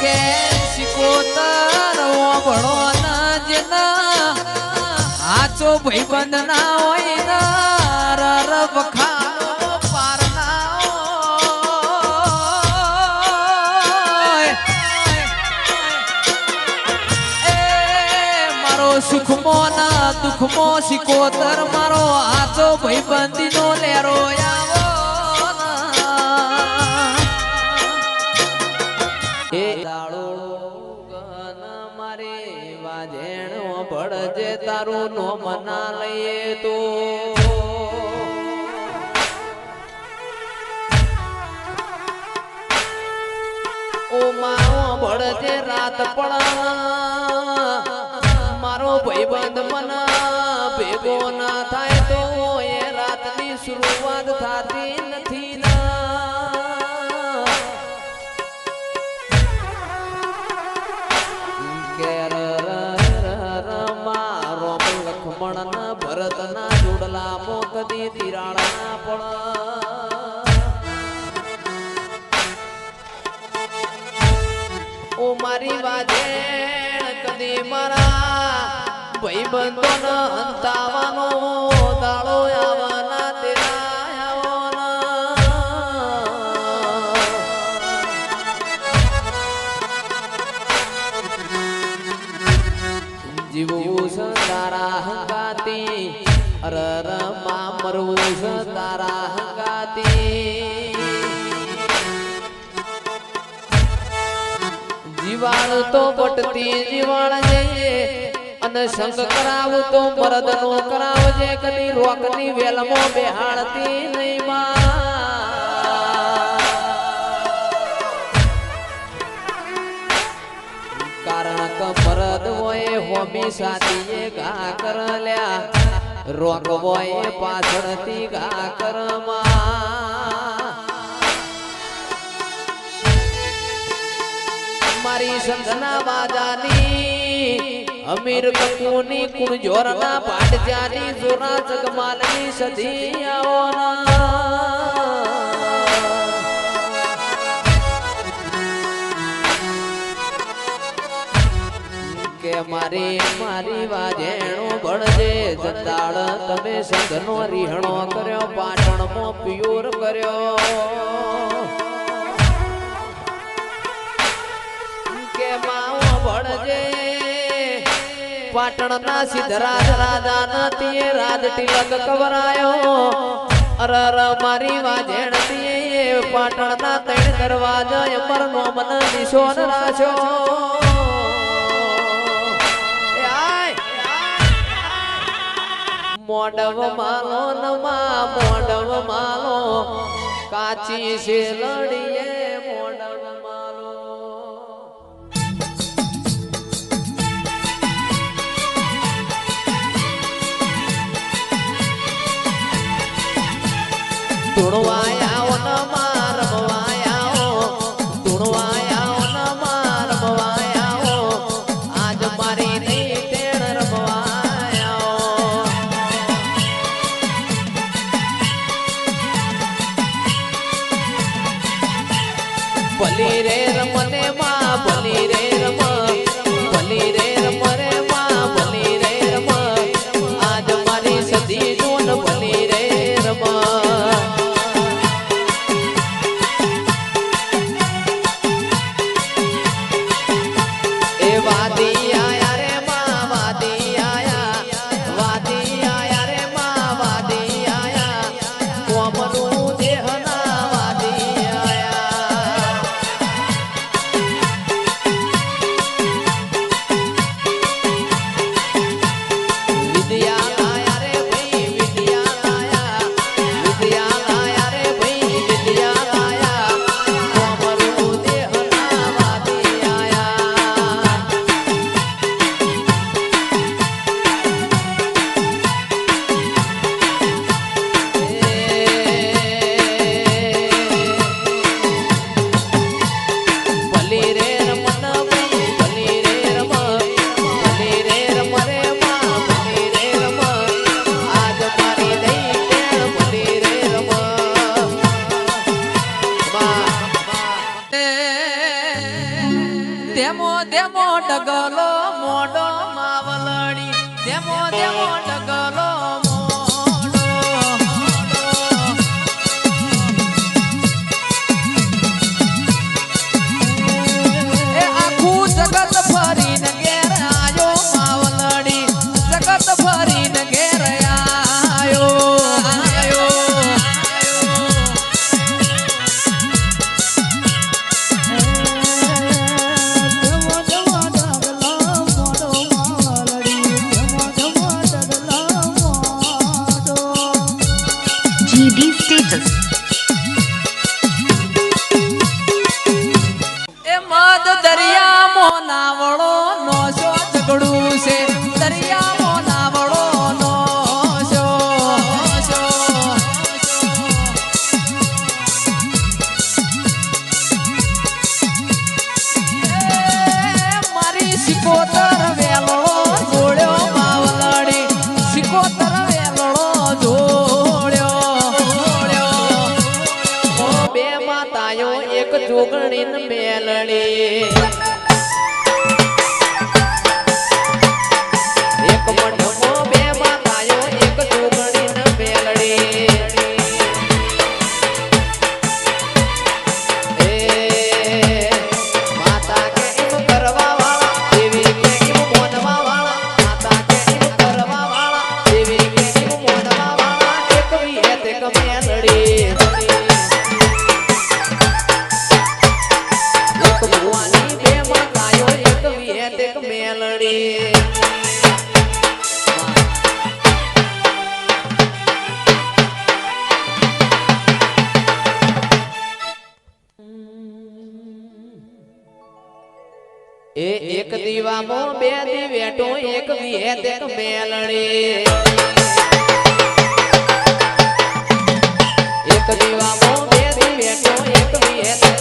કે શિકોતર ભણો ના જેના આચો ભાઈબંધ ના હોય ના રર વખાનો પાર ના એ મારો સુખમો ના દુખમો શિકોતર મારો આચો ભાઈબંધી નો લેરો આવો એ દાડો ગન મારે વાજેણો પડજે તારું નો મના લઈએ તો ઓ મારો પડજે રાત પડ મારો ભાઈબંધ મના ભેગો ના થાય તો એ રાતની શરૂઆત થતી નથી ભરત ના જોડલા મોકદી તિરાળ ના પડ ઓ મારી વાજેણ કદી મારા ભાઈબંધો ન અંતાવાનો દાડો આવવાના તેરા જીવું તારા હંગાતી અરર માં મરવું તારા હંગાતી જીવાળ તો બટતી જીવાળ જઈએ અને સંગ કરાવું તો મરદ નો કરાવજે કદી રોકની વેલમો બેહાડતી નહીં માં કારણ કે મરદ હોય હોમી સાથી ઘા કર લ્યા રોક હોય પાછળથી ઘા કરમાં મારી સંધના બાજાની અમીર કપૂની કુણ જોરના પાટજાની જોરા જગમાલની સધી આવો કે મારી મારી વાજેણો ભણજે જતાળ તમે સંઘનો રીહણો કર્યો પાટણમાં પિયોર કર્યો કે માવો ભણજે પાટણના સિદ્ધરાજ રાજા નતીએ રાજ તિલક કવરાયો અરર મારી વાજેણ તીએ પાટણના ત્રણ દરવાજા અમર નો મન નિશોન રાખ્યો મોડવ માલો નમા મોડવ માલો કાચી છે લડીએ મોડવ માલો ધૂણવાયા નમા રમવાયા ધૂણવાયા નમા રમવાયા આજ મારી નહીં તેણ રમવા ધેમો ધેમો ડગલો મોડો માવલડી ધેમો ધેમો ડગલો જગત ફરીને ઘેર આયો માવલડી જગત ફરીને ઘેર આયો GD status. દરિયામાં નાવળો નોશો ઝઘડું છે દરિયામાં નાવળો નોશો મારી સિકોતર વેલળો જોડ્યો માવલડી સિકોતર વેલળો જોડ્યો બે માતાયો એક જોગણી મેલડી એક દીવામાં બે દીવેટો એક વિહેત એક મેલડી એક દીવામાં બે દીવેટો એક વિહેત